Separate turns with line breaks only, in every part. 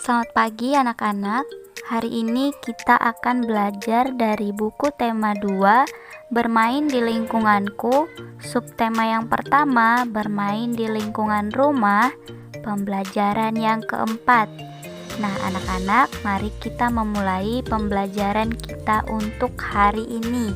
Selamat pagi anak-anak. Hari ini kita akan belajar dari buku tema 2, bermain di lingkunganku. Subtema yang pertama, bermain di lingkungan rumah. Pembelajaran yang keempat. Nah anak-anak, mari kita memulai pembelajaran kita untuk hari ini.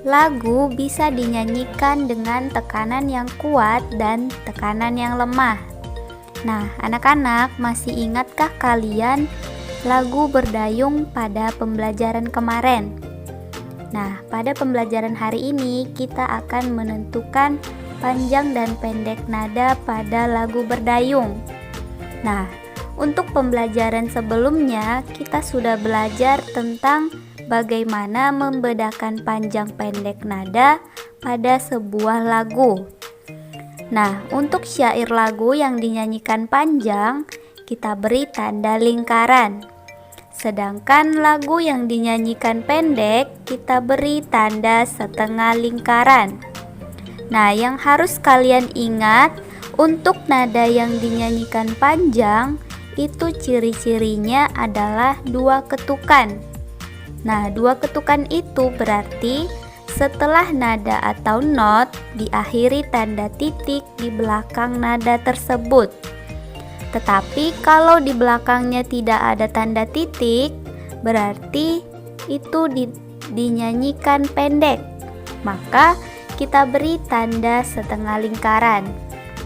Lagu bisa dinyanyikan dengan tekanan yang kuat dan tekanan yang lemah. Nah, anak-anak, masih ingatkah kalian lagu berdayung pada pembelajaran kemarin? Nah, pada pembelajaran hari ini kita akan menentukan panjang dan pendek nada pada lagu berdayung. Nah, untuk pembelajaran sebelumnya kita sudah belajar tentang bagaimana membedakan panjang pendek nada pada sebuah lagu. Nah, untuk syair lagu yang dinyanyikan panjang, kita beri tanda lingkaran. Sedangkan lagu yang dinyanyikan pendek, kita beri tanda setengah lingkaran. Nah, yang harus kalian ingat, untuk nada yang dinyanyikan panjang, itu ciri-cirinya adalah 2 ketukan. Nah, 2 ketukan itu berarti setelah nada atau not diakhiri tanda titik di belakang nada tersebut. Tetapi kalau di belakangnya tidak ada tanda titik, berarti itu dinyanyikan pendek. Maka kita beri tanda setengah lingkaran.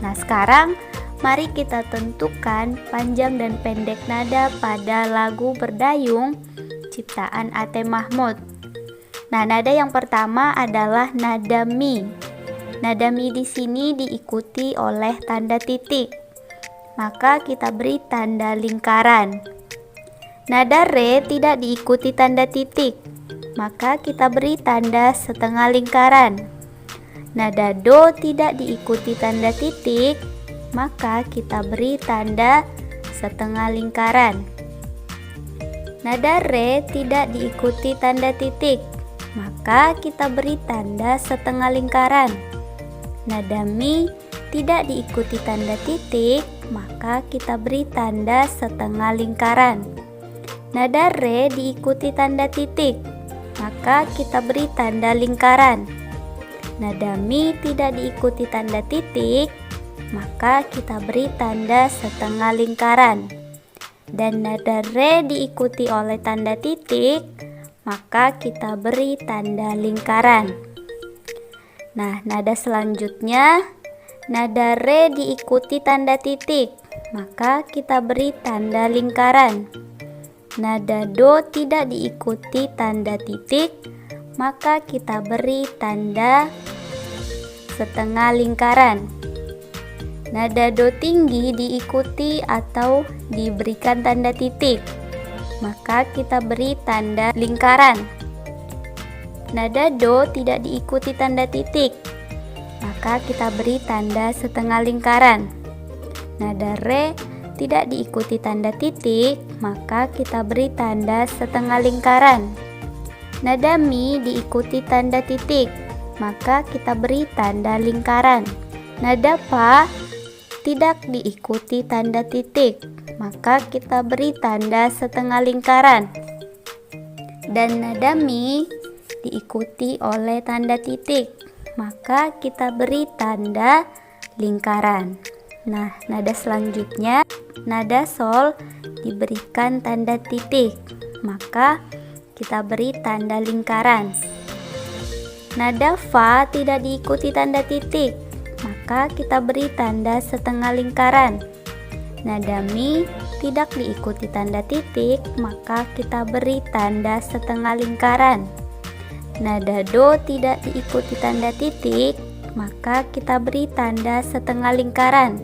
Nah, sekarang mari kita tentukan panjang dan pendek nada pada lagu berdayung ciptaan A.T. Mahmud. Nah, nada yang pertama adalah nada mi. Nada mi di sini diikuti oleh tanda titik. Maka kita beri tanda lingkaran. Nada re tidak diikuti tanda titik. Maka kita beri tanda setengah lingkaran. Nada do tidak diikuti tanda titik. Maka kita beri tanda setengah lingkaran. Nada re tidak diikuti tanda titik. Maka kita beri tanda setengah lingkaran. Nada mi tidak diikuti tanda titik, maka kita beri tanda setengah lingkaran. Nada re diikuti tanda titik, maka kita beri tanda lingkaran. Nada mi tidak diikuti tanda titik, maka kita beri tanda setengah lingkaran. Dan nada re diikuti oleh tanda titik, maka kita beri tanda lingkaran. Nah, nada selanjutnya, nada re diikuti tanda titik, maka kita beri tanda lingkaran. Nada do tidak diikuti tanda titik, maka kita beri tanda setengah lingkaran. Nada do tinggi diikuti atau diberikan tanda titik, maka kita beri tanda lingkaran. Nada do tidak diikuti tanda titik, maka kita beri tanda setengah lingkaran. Nada re tidak diikuti tanda titik, maka kita beri tanda setengah lingkaran. Nada mi diikuti tanda titik, maka kita beri tanda lingkaran. Nada fa tidak diikuti tanda titik, maka kita beri tanda setengah lingkaran. Dan nada mi diikuti oleh tanda titik, maka kita beri tanda lingkaran. Nah, nada selanjutnya, nada sol diberikan tanda titik, maka kita beri tanda lingkaran. Nada fa tidak diikuti tanda titik, maka kita beri tanda setengah lingkaran. Nada mi tidak diikuti tanda titik, maka kita beri tanda setengah lingkaran. Nada do tidak diikuti tanda titik, maka kita beri tanda setengah lingkaran.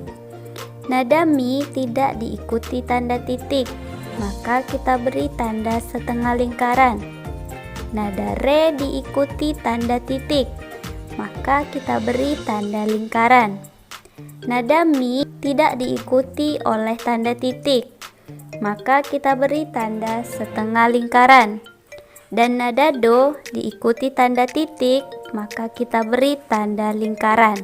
Nada mi tidak diikuti tanda titik, maka kita beri tanda setengah lingkaran. Nada re diikuti tanda titik, maka kita beri tanda lingkaran. Nada mi tidak diikuti oleh tanda titik, maka kita beri tanda setengah lingkaran. Dan nada do diikuti tanda titik, maka kita beri tanda lingkaran.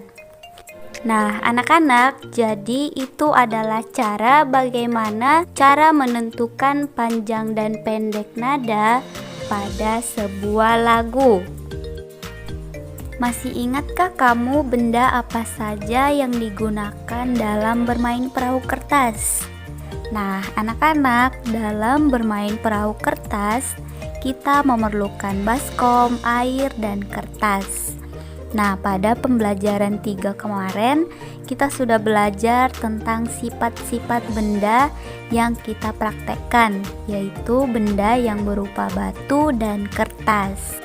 Nah, anak-anak, jadi itu adalah bagaimana cara menentukan panjang dan pendek nada pada sebuah lagu. Masih ingatkah kamu benda apa saja yang digunakan dalam bermain perahu kertas? Nah, anak-anak, dalam bermain perahu kertas, kita memerlukan baskom, air, dan kertas. Nah, pada pembelajaran 3 kemarin, kita sudah belajar tentang sifat-sifat benda yang kita praktekkan, yaitu benda yang berupa batu dan kertas.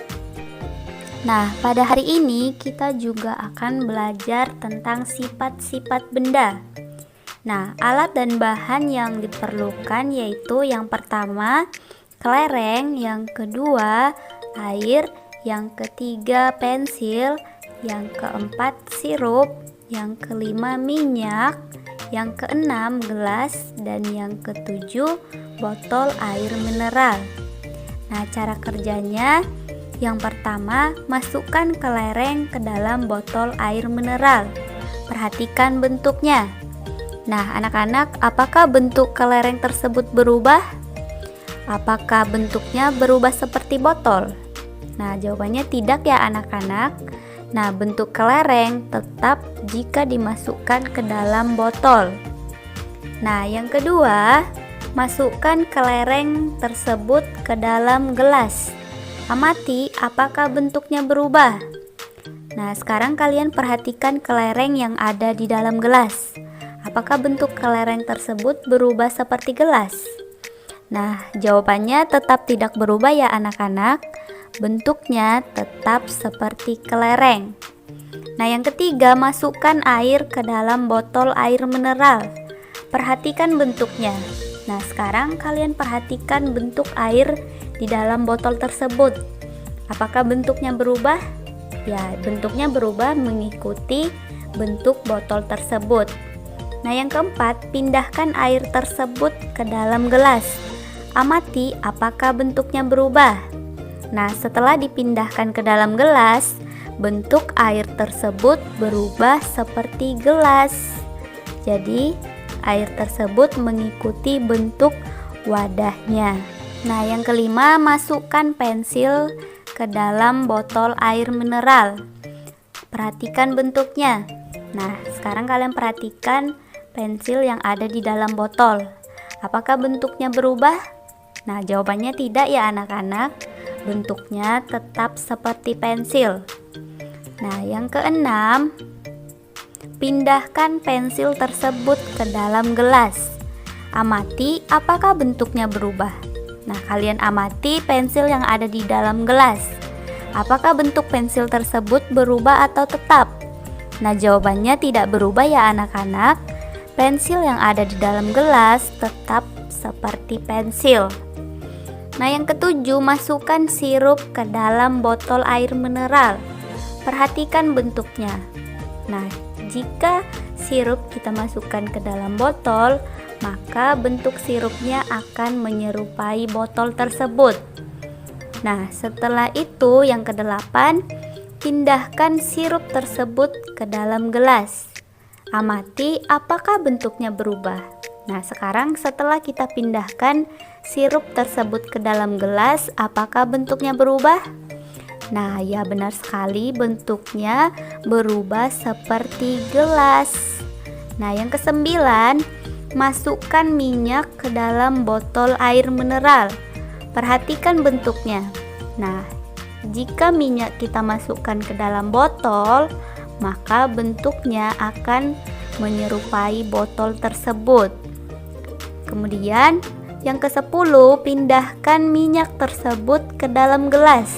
Nah, pada hari ini kita juga akan belajar tentang sifat-sifat benda. Nah, alat dan bahan yang diperlukan yaitu yang pertama, kelereng, yang kedua, air, yang ketiga, pensil, yang keempat sirup, yang kelima minyak, yang keenam gelas, dan yang ketujuh botol air mineral. Nah, cara kerjanya, yang pertama, masukkan kelereng ke dalam botol air mineral. Perhatikan bentuknya. Nah, anak-anak, apakah bentuk kelereng tersebut berubah? Apakah bentuknya berubah seperti botol? Nah, jawabannya tidak ya anak-anak. Nah, bentuk kelereng tetap jika dimasukkan ke dalam botol. Nah, yang kedua, masukkan kelereng tersebut ke dalam gelas. Amati apakah bentuknya berubah. Nah, sekarang kalian perhatikan kelereng yang ada di dalam gelas. Apakah bentuk kelereng tersebut berubah seperti gelas? Nah, jawabannya tetap tidak berubah ya anak-anak. Bentuknya tetap seperti kelereng. Nah, yang ketiga, masukkan air ke dalam botol air mineral. Perhatikan bentuknya. Nah, sekarang kalian perhatikan bentuk air di dalam botol tersebut. Apakah bentuknya berubah? Ya, bentuknya berubah mengikuti bentuk botol tersebut. Nah, yang keempat, pindahkan air tersebut ke dalam gelas. Amati apakah bentuknya berubah. Nah, setelah dipindahkan ke dalam gelas, bentuk air tersebut berubah seperti gelas. Jadi, air tersebut mengikuti bentuk wadahnya. Nah, yang kelima, masukkan pensil ke dalam botol air mineral. Perhatikan bentuknya. Nah, sekarang kalian perhatikan pensil yang ada di dalam botol. Apakah bentuknya berubah? Nah, jawabannya tidak ya anak-anak. Bentuknya tetap seperti pensil. Nah, yang keenam, pindahkan pensil tersebut ke dalam gelas. Amati apakah bentuknya berubah. Nah, kalian amati pensil yang ada di dalam gelas. Apakah bentuk pensil tersebut berubah atau tetap? Nah, jawabannya tidak berubah ya anak-anak. Pensil yang ada di dalam gelas tetap seperti pensil. Nah, yang ketujuh, masukkan sirup ke dalam botol air mineral. Perhatikan bentuknya. Nah, jika sirup kita masukkan ke dalam botol, maka bentuk sirupnya akan menyerupai botol tersebut. Nah, setelah itu yang kedelapan, pindahkan sirup tersebut ke dalam gelas. Amati apakah bentuknya berubah. Nah, sekarang setelah kita pindahkan sirup tersebut ke dalam gelas, apakah bentuknya berubah? Nah, ya benar sekali, bentuknya berubah seperti gelas. Nah, yang kesembilan, masukkan minyak ke dalam botol air mineral. Perhatikan bentuknya. Nah, jika minyak kita masukkan ke dalam botol, maka bentuknya akan menyerupai botol tersebut. Kemudian yang ke-10, pindahkan minyak tersebut ke dalam gelas.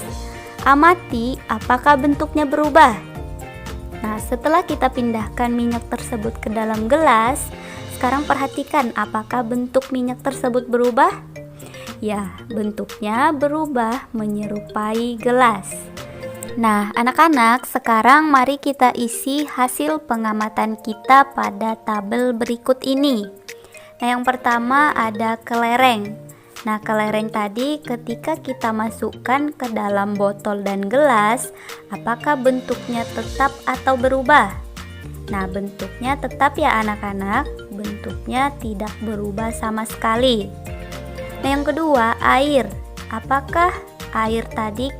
Amati apakah bentuknya berubah. Nah, setelah kita pindahkan minyak tersebut ke dalam gelas, sekarang perhatikan apakah bentuk minyak tersebut berubah. Ya, bentuknya berubah menyerupai gelas. Nah, anak-anak, sekarang mari kita isi hasil pengamatan kita pada tabel berikut ini. Nah, yang pertama ada kelereng. Nah, kelereng tadi ketika kita masukkan ke dalam botol dan gelas, apakah bentuknya tetap atau berubah? Nah, bentuknya tetap ya anak-anak, bentuknya tidak berubah sama sekali. Nah, yang kedua, air. Apakah air tadi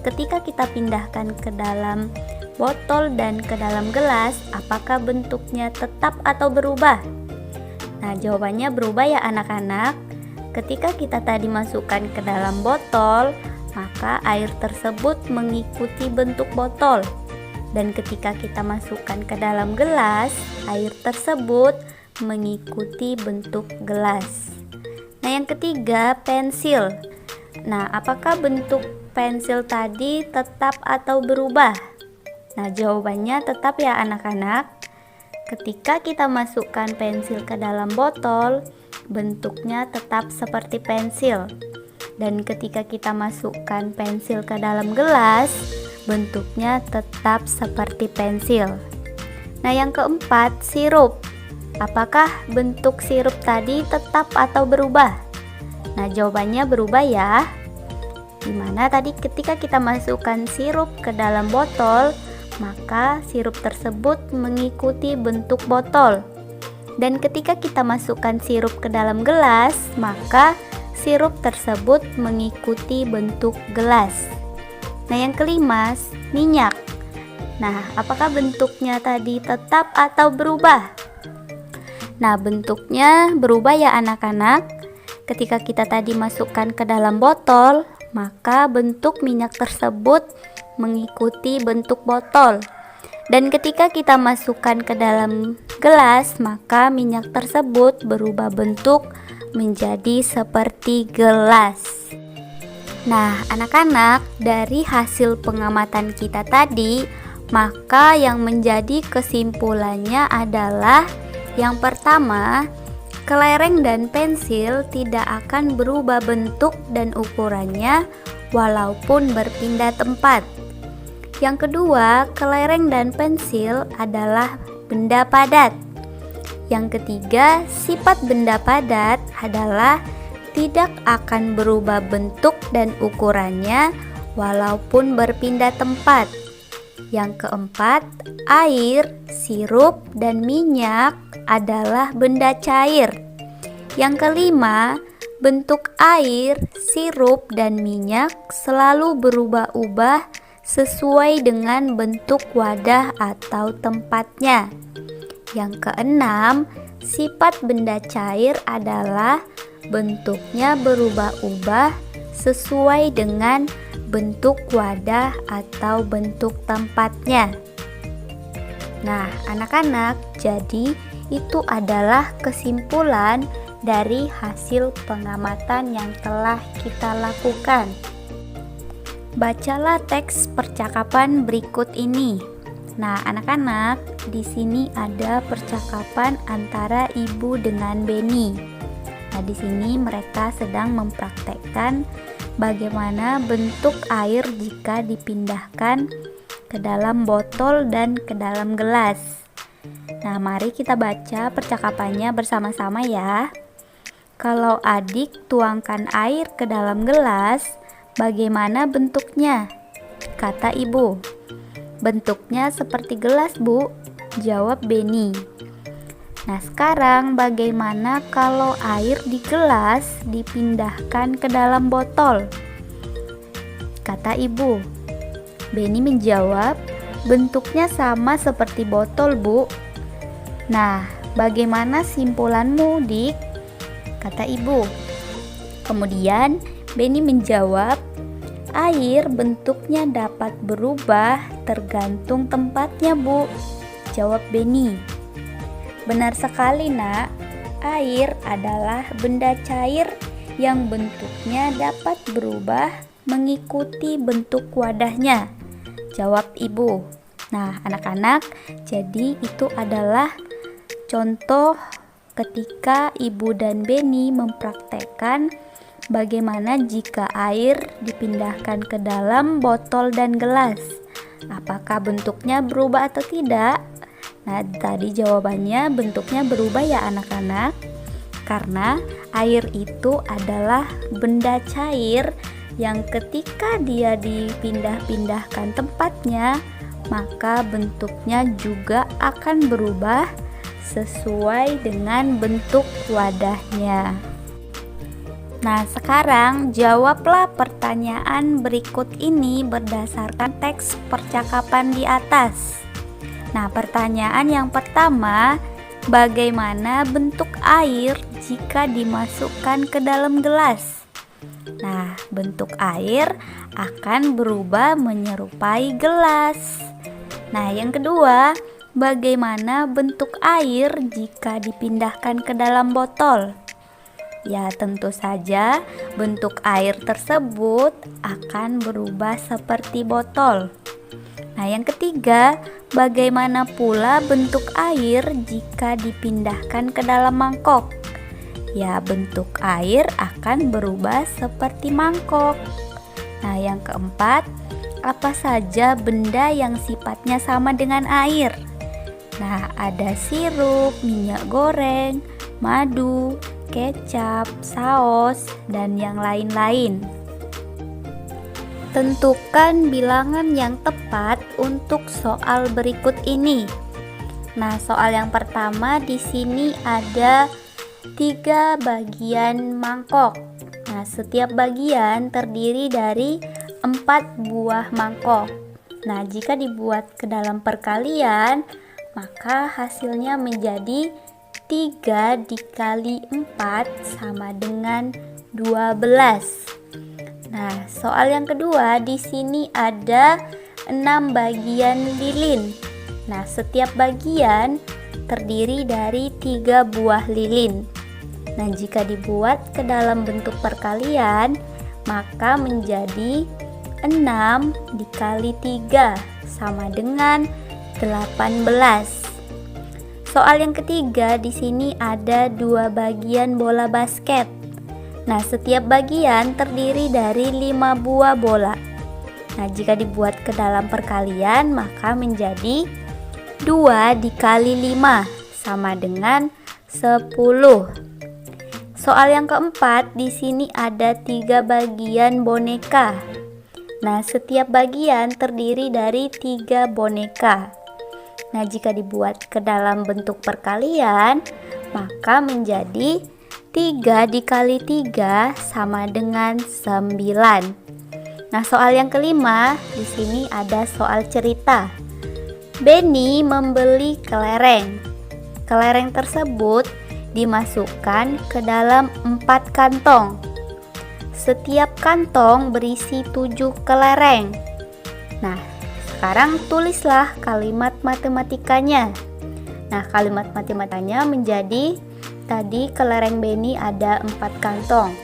ketika kita pindahkan ke dalam botol dan ke dalam gelas, apakah bentuknya tetap atau berubah? Nah, jawabannya berubah ya anak-anak. Ketika kita tadi masukkan ke dalam botol, maka air tersebut mengikuti bentuk botol. Dan ketika kita masukkan ke dalam gelas, air tersebut mengikuti bentuk gelas. Nah, yang ketiga, pensil. Nah, apakah bentuk pensil tadi tetap atau berubah? Nah, jawabannya tetap ya anak-anak. Ketika kita masukkan pensil ke dalam botol, bentuknya tetap seperti pensil. Dan ketika kita masukkan pensil ke dalam gelas, bentuknya tetap seperti pensil. Nah, yang keempat, sirup. Apakah bentuk sirup tadi tetap atau berubah? Nah, jawabannya berubah ya. Dimana tadi ketika kita masukkan sirup ke dalam botol, maka sirup tersebut mengikuti bentuk botol. Dan ketika kita masukkan sirup ke dalam gelas, maka sirup tersebut mengikuti bentuk gelas. Nah, yang kelima, minyak. Nah, apakah bentuknya tadi tetap atau berubah? Nah, bentuknya berubah ya anak-anak. Ketika kita tadi masukkan ke dalam botol, maka bentuk minyak tersebut mengikuti bentuk botol. Dan ketika kita masukkan ke dalam gelas, maka minyak tersebut berubah bentuk menjadi seperti gelas. Nah, anak-anak, dari hasil pengamatan kita tadi, maka yang menjadi kesimpulannya adalah yang pertama, kelereng dan pensil tidak akan berubah bentuk dan ukurannya walaupun berpindah tempat. Yang kedua, kelereng dan pensil adalah benda padat. Yang ketiga, sifat benda padat adalah tidak akan berubah bentuk dan ukurannya walaupun berpindah tempat. Yang keempat, air, sirup, dan minyak adalah benda cair. Yang kelima, bentuk air, sirup, dan minyak selalu berubah-ubah sesuai dengan bentuk wadah atau tempatnya. Yang keenam, sifat benda cair adalah bentuknya berubah-ubah sesuai dengan bentuk wadah atau bentuk tempatnya. Nah, anak-anak, jadi itu adalah kesimpulan dari hasil pengamatan yang telah kita lakukan. Bacalah teks percakapan berikut ini. Nah, anak-anak, di sini ada percakapan antara ibu dengan Benny. Nah, di sini mereka sedang mempraktekkan bagaimana bentuk air jika dipindahkan ke dalam botol dan ke dalam gelas. Nah, mari kita baca percakapannya bersama-sama ya. Kalau adik tuangkan air ke dalam gelas, bagaimana bentuknya? Kata ibu. Bentuknya seperti gelas, Bu, jawab Benny. Nah, sekarang bagaimana kalau air di gelas dipindahkan ke dalam botol? Kata ibu. Benny menjawab, bentuknya sama seperti botol, Bu. Nah, bagaimana simpulanmu, Dik? Kata ibu. Kemudian Benny menjawab, air bentuknya dapat berubah tergantung tempatnya, Bu, jawab Benny. Benar sekali, Nak. Air adalah benda cair yang bentuknya dapat berubah mengikuti bentuk wadahnya, jawab ibu. Nah, anak-anak, jadi itu adalah contoh ketika ibu dan Benny mempraktekkan bagaimana jika air dipindahkan ke dalam botol dan gelas. Apakah bentuknya berubah atau tidak? Nah, tadi jawabannya bentuknya berubah ya anak-anak. Karena air itu adalah benda cair yang ketika dia dipindah-pindahkan tempatnya, maka bentuknya juga akan berubah sesuai dengan bentuk wadahnya. Nah, sekarang jawablah pertanyaan berikut ini berdasarkan teks percakapan di atas. Nah, pertanyaan yang pertama, bagaimana bentuk air jika dimasukkan ke dalam gelas? Nah, bentuk air akan berubah menyerupai gelas. Nah, yang kedua, bagaimana bentuk air jika dipindahkan ke dalam botol? Ya, tentu saja bentuk air tersebut akan berubah seperti botol. Nah, yang ketiga, bagaimana pula bentuk air jika dipindahkan ke dalam mangkok? Ya, bentuk air akan berubah seperti mangkok. Nah, yang keempat, apa saja benda yang sifatnya sama dengan air? Nah, ada sirup, minyak goreng, madu, kecap, saus, dan yang lain-lain. Tentukan bilangan yang tepat untuk soal berikut ini. Nah, soal yang pertama di sini ada 3 bagian mangkok. Nah, setiap bagian terdiri dari 4 buah mangkok. Nah, jika dibuat ke dalam perkalian, maka hasilnya menjadi 3 dikali 4 sama dengan 12. Nah, soal yang kedua di sini ada 6 bagian lilin. Nah, setiap bagian terdiri dari 3 buah lilin. Nah, jika dibuat ke dalam bentuk perkalian, maka menjadi 6 dikali 3 sama dengan 18. Soal yang ketiga di sini ada 2 bagian bola basket. Nah, setiap bagian terdiri dari 5 buah bola. Nah, jika dibuat ke dalam perkalian maka menjadi 2 dikali 5 sama dengan 10. Soal yang keempat di sini ada 3 bagian boneka. Nah, setiap bagian terdiri dari 3 boneka. Nah, jika dibuat ke dalam bentuk perkalian, maka menjadi 3 dikali 3 sama dengan 9. Nah, soal yang kelima, di sini ada soal cerita. Benny membeli kelereng. Kelereng tersebut dimasukkan ke dalam 4 kantong. Setiap kantong berisi 7 kelereng. Nah, sekarang tulislah kalimat matematikanya. Nah, kalimat matematikanya menjadi tadi kelereng Benny ada 4 kantong.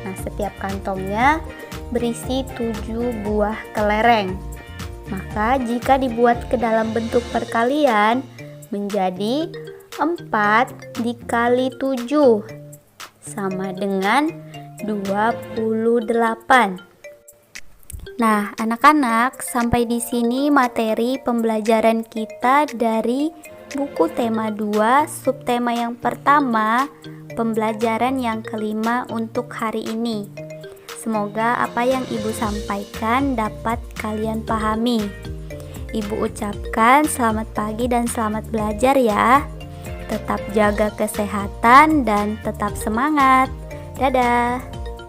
Nah, setiap kantongnya berisi 7 buah kelereng. Maka jika dibuat ke dalam bentuk perkalian menjadi 4 dikali 7 sama dengan 28. Nah, anak-anak, sampai di sini materi pembelajaran kita dari buku tema 2, subtema yang pertama, pembelajaran yang kelima untuk hari ini. Semoga apa yang Ibu sampaikan dapat kalian pahami. Ibu ucapkan selamat pagi dan selamat belajar ya. Tetap jaga kesehatan dan tetap semangat. Dadah.